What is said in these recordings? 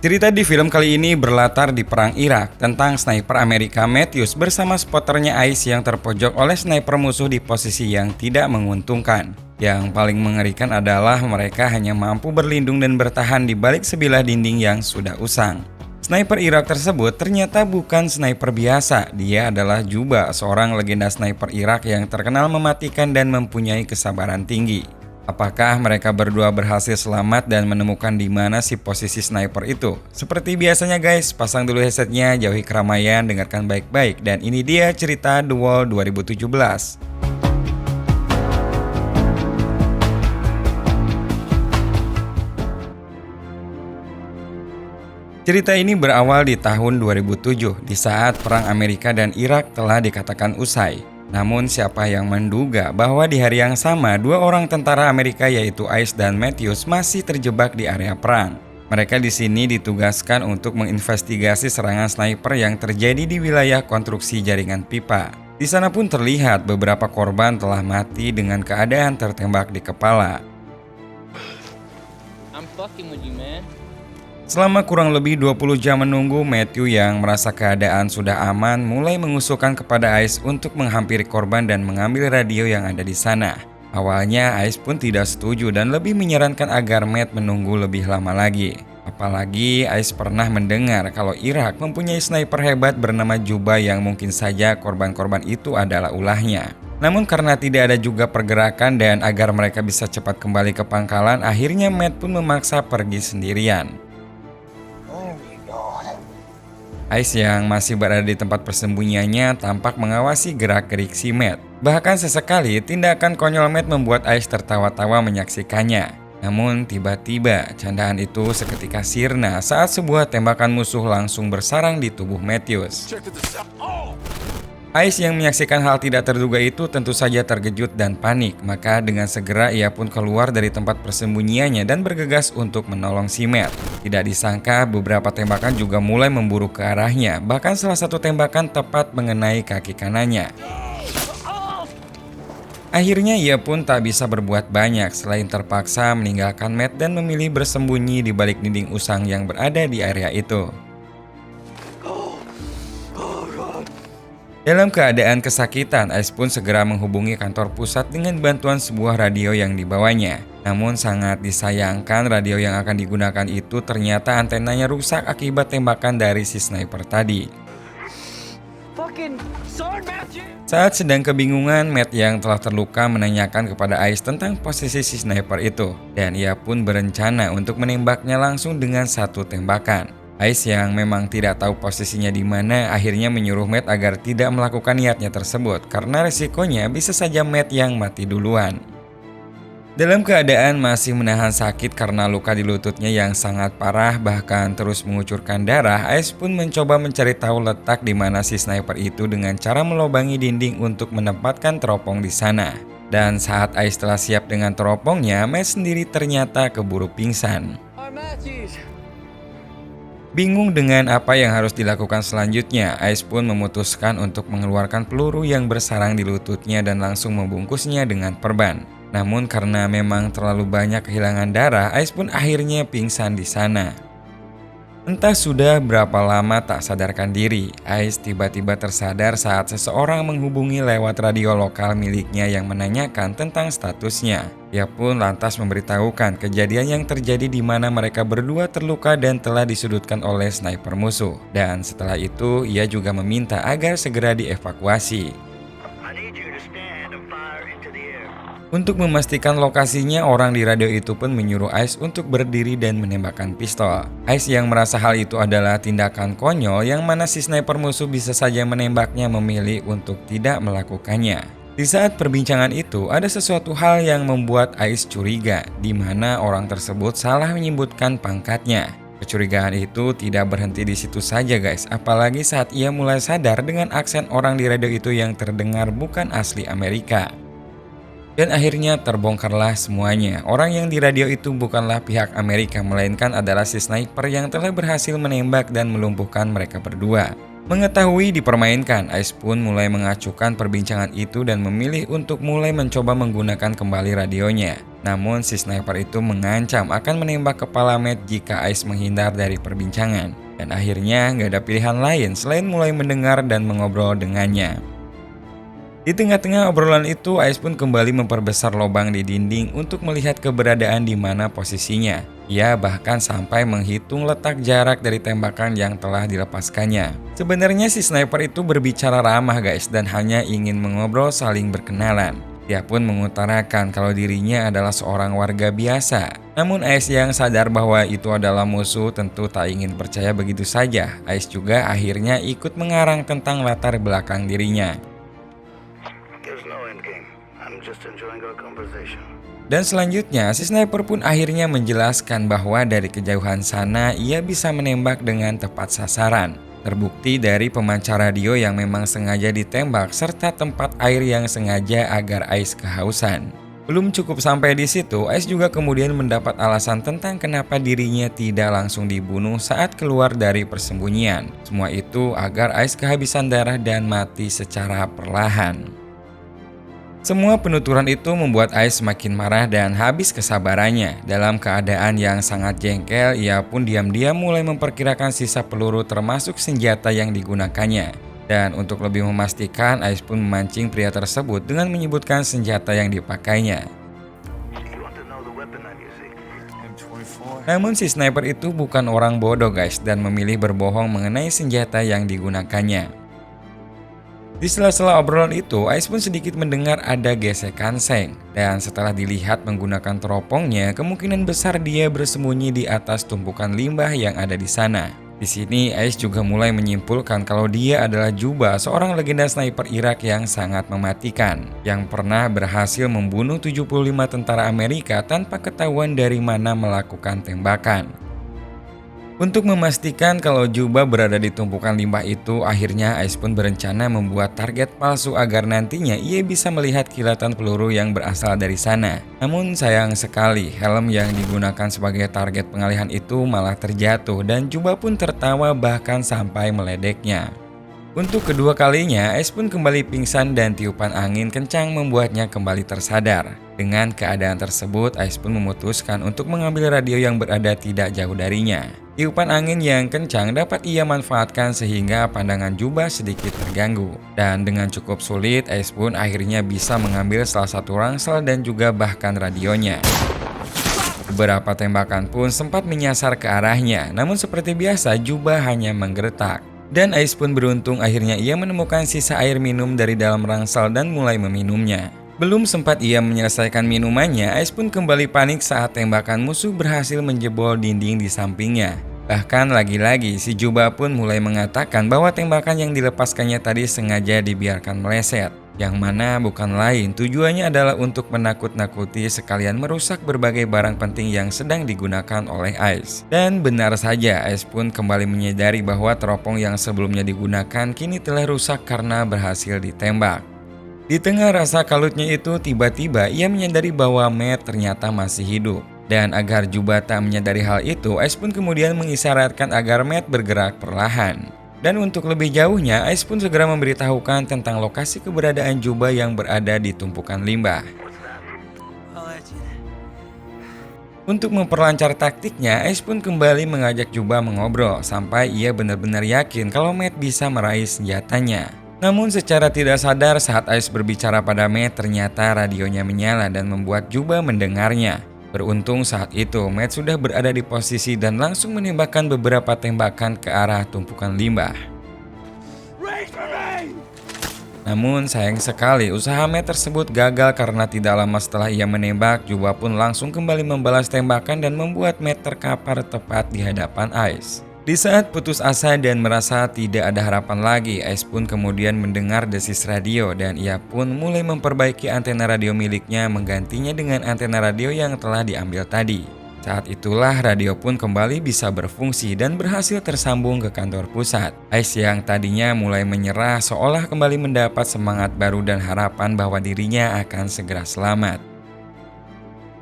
Cerita di film kali ini berlatar di Perang Irak tentang sniper Amerika Matthews bersama spotternya Ice yang terpojok oleh sniper musuh di posisi yang tidak menguntungkan. Yang paling mengerikan adalah mereka hanya mampu berlindung dan bertahan di balik sebilah dinding yang sudah usang. Sniper Irak tersebut ternyata bukan sniper biasa, dia adalah Juba, seorang legenda sniper Irak yang terkenal mematikan dan mempunyai kesabaran tinggi. Apakah mereka berdua berhasil selamat dan menemukan di mana si posisi sniper itu? Seperti biasanya guys, pasang dulu headsetnya, jauhi keramaian, dengarkan baik-baik. Dan ini dia cerita The Wall 2017. Cerita ini berawal di tahun 2007, di saat Perang Amerika dan Irak telah dikatakan usai. Namun siapa yang menduga bahwa di hari yang sama dua orang tentara Amerika yaitu Ice dan Matthews masih terjebak di area perang. Mereka di sini ditugaskan untuk menginvestigasi serangan sniper yang terjadi di wilayah konstruksi jaringan pipa. Di sana pun terlihat beberapa korban telah mati dengan keadaan tertembak di kepala. I'm fucking with you, man. Selama kurang lebih 20 jam menunggu, Matthew yang merasa keadaan sudah aman mulai mengusulkan kepada Ice untuk menghampiri korban dan mengambil radio yang ada di sana. Awalnya Ice pun tidak setuju dan lebih menyarankan agar Matt menunggu lebih lama lagi. Apalagi Ice pernah mendengar kalau Irak mempunyai sniper hebat bernama Juba yang mungkin saja korban-korban itu adalah ulahnya. Namun karena tidak ada juga pergerakan dan agar mereka bisa cepat kembali ke pangkalan, akhirnya Matt pun memaksa pergi sendirian. Ice yang masih berada di tempat persembunyiannya tampak mengawasi gerak-gerik si Matt. Bahkan sesekali tindakan konyol Matt membuat Ice tertawa-tawa menyaksikannya. Namun tiba-tiba candaan itu seketika sirna saat sebuah tembakan musuh langsung bersarang di tubuh Matthews. Ice yang menyaksikan hal tidak terduga itu tentu saja terkejut dan panik, maka dengan segera ia pun keluar dari tempat persembunyiannya dan bergegas untuk menolong si Matt. Tidak disangka beberapa tembakan juga mulai memburu ke arahnya, bahkan salah satu tembakan tepat mengenai kaki kanannya. Akhirnya ia pun tak bisa berbuat banyak selain terpaksa meninggalkan Matt dan memilih bersembunyi di balik dinding usang yang berada di area itu. Dalam keadaan kesakitan, Ice pun segera menghubungi kantor pusat dengan bantuan sebuah radio yang dibawanya. Namun sangat disayangkan radio yang akan digunakan itu ternyata antenanya rusak akibat tembakan dari si sniper tadi. Saat sedang kebingungan, Matt yang telah terluka menanyakan kepada Ice tentang posisi si sniper itu. Dan ia pun berencana untuk menembaknya langsung dengan satu tembakan. Ice yang memang tidak tahu posisinya di mana akhirnya menyuruh Matt agar tidak melakukan niatnya tersebut karena resikonya bisa saja Matt yang mati duluan. Dalam keadaan masih menahan sakit karena luka di lututnya yang sangat parah bahkan terus mengucurkan darah, Ice pun mencoba mencari tahu letak di mana si sniper itu dengan cara melobangi dinding untuk menempatkan teropong di sana. Dan saat Ice telah siap dengan teropongnya, Matt sendiri ternyata keburu pingsan. Bingung dengan apa yang harus dilakukan selanjutnya, Ice pun memutuskan untuk mengeluarkan peluru yang bersarang di lututnya dan langsung membungkusnya dengan perban. Namun karena memang terlalu banyak kehilangan darah, Ice pun akhirnya pingsan di sana. Entah sudah berapa lama tak sadarkan diri, Ice tiba-tiba tersadar saat seseorang menghubungi lewat radio lokal miliknya yang menanyakan tentang statusnya. Ia pun lantas memberitahukan kejadian yang terjadi di mana mereka berdua terluka dan telah disudutkan oleh sniper musuh. Dan setelah itu, ia juga meminta agar segera dievakuasi. Untuk memastikan lokasinya, orang di radio itu pun menyuruh Ice untuk berdiri dan menembakkan pistol. Ice yang merasa hal itu adalah tindakan konyol yang mana si sniper musuh bisa saja menembaknya memilih untuk tidak melakukannya. Di saat perbincangan itu, ada sesuatu hal yang membuat Ice curiga, di mana orang tersebut salah menyebutkan pangkatnya. Kecurigaan itu tidak berhenti di situ saja guys, apalagi saat ia mulai sadar dengan aksen orang di radio itu yang terdengar bukan asli Amerika. Dan akhirnya terbongkarlah semuanya. Orang yang di radio itu bukanlah pihak Amerika, melainkan adalah si sniper yang telah berhasil menembak dan melumpuhkan mereka berdua. Mengetahui dipermainkan, Ice pun mulai mengacuhkan perbincangan itu dan memilih untuk mulai mencoba menggunakan kembali radionya. Namun si sniper itu mengancam akan menembak kepala Matt jika Ice menghindar dari perbincangan. Dan akhirnya gak ada pilihan lain selain mulai mendengar dan mengobrol dengannya. Di tengah-tengah obrolan itu, Ice pun kembali memperbesar lubang di dinding untuk melihat keberadaan di mana posisinya. Ia bahkan sampai menghitung letak jarak dari tembakan yang telah dilepaskannya. Sebenarnya si sniper itu berbicara ramah guys dan hanya ingin mengobrol saling berkenalan. Dia pun mengutarakan kalau dirinya adalah seorang warga biasa. Namun Ice yang sadar bahwa itu adalah musuh tentu tak ingin percaya begitu saja. Ice juga akhirnya ikut mengarang tentang latar belakang dirinya. Dan selanjutnya, si sniper pun akhirnya menjelaskan bahwa dari kejauhan sana ia bisa menembak dengan tepat sasaran. Terbukti dari pemancar radio yang memang sengaja ditembak serta tempat air yang sengaja agar Ice kehausan. Belum cukup sampai di situ, Ice juga kemudian mendapat alasan tentang kenapa dirinya tidak langsung dibunuh saat keluar dari persembunyian. Semua itu agar Ice kehabisan darah dan mati secara perlahan. Semua penuturan itu membuat Ice semakin marah dan habis kesabarannya. Dalam keadaan yang sangat jengkel, ia pun diam-diam mulai memperkirakan sisa peluru termasuk senjata yang digunakannya. Dan untuk lebih memastikan, Ice pun memancing pria tersebut dengan menyebutkan senjata yang dipakainya. Namun si sniper itu bukan orang bodoh guys dan memilih berbohong mengenai senjata yang digunakannya. Di sela-sela obrolan itu, Ice pun sedikit mendengar ada gesekan seng. Dan setelah dilihat menggunakan teropongnya, kemungkinan besar dia bersembunyi di atas tumpukan limbah yang ada di sana. Di sini, Ice juga mulai menyimpulkan kalau dia adalah Juba, seorang legenda sniper Irak yang sangat mematikan, yang pernah berhasil membunuh 75 tentara Amerika tanpa ketahuan dari mana melakukan tembakan. Untuk memastikan kalau Juba berada di tumpukan limbah itu, akhirnya Ice pun berencana membuat target palsu agar nantinya ia bisa melihat kilatan peluru yang berasal dari sana. Namun sayang sekali, helm yang digunakan sebagai target pengalihan itu malah terjatuh dan Juba pun tertawa bahkan sampai meledeknya. Untuk kedua kalinya, Ice pun kembali pingsan dan tiupan angin kencang membuatnya kembali tersadar. Dengan keadaan tersebut, Ice pun memutuskan untuk mengambil radio yang berada tidak jauh darinya. Tiupan angin yang kencang dapat ia manfaatkan sehingga pandangan Juba sedikit terganggu. Dan dengan cukup sulit, Ice pun akhirnya bisa mengambil salah satu ransel dan juga bahkan radionya. Beberapa tembakan pun sempat menyasar ke arahnya, namun seperti biasa Juba hanya menggeretak. Dan Ice pun beruntung akhirnya ia menemukan sisa air minum dari dalam ransel dan mulai meminumnya. Belum sempat ia menyelesaikan minumannya, Ice pun kembali panik saat tembakan musuh berhasil menjebol dinding di sampingnya. Bahkan lagi-lagi si Juba pun mulai mengatakan bahwa tembakan yang dilepaskannya tadi sengaja dibiarkan meleset. Yang mana bukan lain tujuannya adalah untuk menakut-nakuti sekalian merusak berbagai barang penting yang sedang digunakan oleh Ice. Dan benar saja, Ice pun kembali menyadari bahwa teropong yang sebelumnya digunakan kini telah rusak karena berhasil ditembak. Di tengah rasa kalutnya itu, tiba-tiba ia menyadari bahwa Matt ternyata masih hidup. Dan agar Juba tak menyadari hal itu, Ice pun kemudian mengisyaratkan agar Matt bergerak perlahan. Dan untuk lebih jauhnya, Ice pun segera memberitahukan tentang lokasi keberadaan Juba yang berada di tumpukan limbah. Untuk memperlancar taktiknya, Ice pun kembali mengajak Juba mengobrol sampai ia benar-benar yakin kalau Matt bisa meraih senjatanya. Namun secara tidak sadar saat Ice berbicara pada Matt, ternyata radionya menyala dan membuat Juba mendengarnya. Beruntung saat itu Matt sudah berada di posisi dan langsung menembakkan beberapa tembakan ke arah tumpukan limbah. Namun sayang sekali usaha Matt tersebut gagal karena tidak lama setelah ia menembak, Juba pun langsung kembali membalas tembakan dan membuat Matt terkapar tepat di hadapan Ice. Di saat putus asa dan merasa tidak ada harapan lagi, Ice pun kemudian mendengar desis radio dan ia pun mulai memperbaiki antena radio miliknya menggantinya dengan antena radio yang telah diambil tadi. Saat itulah radio pun kembali bisa berfungsi dan berhasil tersambung ke kantor pusat. Ice yang tadinya mulai menyerah seolah kembali mendapat semangat baru dan harapan bahwa dirinya akan segera selamat.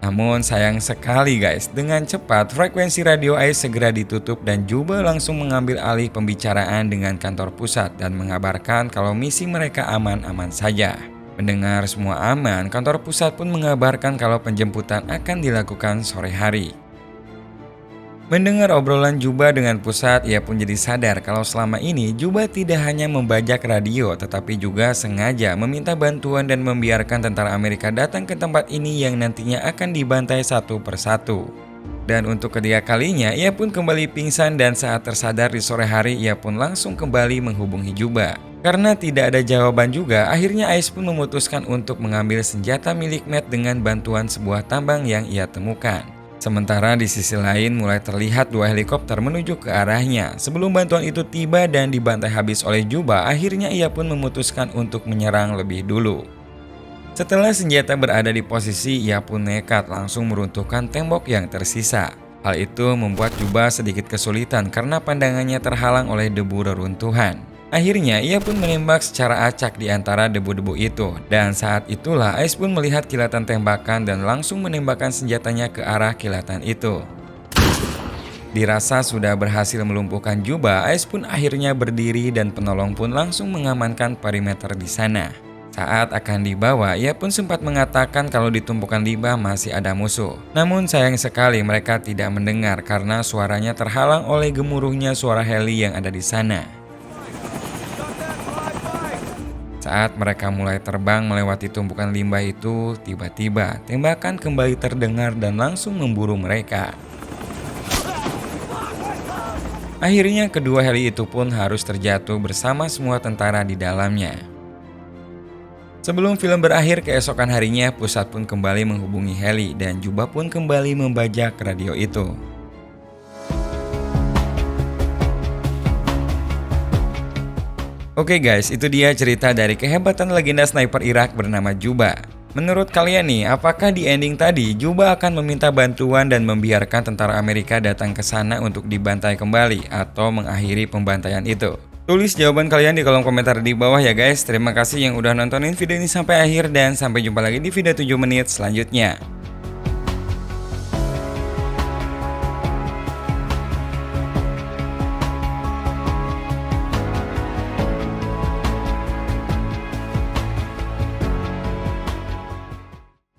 Namun sayang sekali guys, dengan cepat frekuensi radio ACE segera ditutup dan Juba langsung mengambil alih pembicaraan dengan kantor pusat dan mengabarkan kalau misi mereka aman-aman saja. Mendengar semua aman, kantor pusat pun mengabarkan kalau penjemputan akan dilakukan sore hari. Mendengar obrolan Juba dengan pusat, ia pun jadi sadar kalau selama ini Juba tidak hanya membajak radio, tetapi juga sengaja meminta bantuan dan membiarkan tentara Amerika datang ke tempat ini yang nantinya akan dibantai satu persatu. Dan untuk ketiga kalinya, ia pun kembali pingsan dan saat tersadar di sore hari, ia pun langsung kembali menghubungi Juba. Karena tidak ada jawaban juga, akhirnya Ice pun memutuskan untuk mengambil senjata milik Matt dengan bantuan sebuah tambang yang ia temukan. Sementara di sisi lain mulai terlihat dua helikopter menuju ke arahnya. Sebelum bantuan itu tiba dan dibantai habis oleh Juba, akhirnya ia pun memutuskan untuk menyerang lebih dulu. Setelah senjata berada di posisi, ia pun nekat langsung meruntuhkan tembok yang tersisa. Hal itu membuat Juba sedikit kesulitan karena pandangannya terhalang oleh debu reruntuhan. Akhirnya ia pun menembak secara acak di antara debu-debu itu, dan saat itulah Ice pun melihat kilatan tembakan dan langsung menembakkan senjatanya ke arah kilatan itu. Dirasa sudah berhasil melumpuhkan Juba, Ice pun akhirnya berdiri dan penolong pun langsung mengamankan perimeter di sana. Saat akan dibawa, ia pun sempat mengatakan kalau di tumpukan limbah masih ada musuh. Namun sayang sekali mereka tidak mendengar karena suaranya terhalang oleh gemuruhnya suara heli yang ada di sana. Saat mereka mulai terbang melewati tumpukan limbah itu, tiba-tiba tembakan kembali terdengar dan langsung memburu mereka. Akhirnya kedua heli itu pun harus terjatuh bersama semua tentara di dalamnya. Sebelum film berakhir, keesokan harinya pusat pun kembali menghubungi heli dan Juba pun kembali membajak radio itu. Oke guys, itu dia cerita dari kehebatan legenda sniper Irak bernama Juba. Menurut kalian nih, apakah di ending tadi Juba akan meminta bantuan dan membiarkan tentara Amerika datang ke sana untuk dibantai kembali atau mengakhiri pembantaian itu? Tulis jawaban kalian di kolom komentar di bawah ya guys. Terima kasih yang udah nontonin video ini sampai akhir dan sampai jumpa lagi di video 7 menit selanjutnya.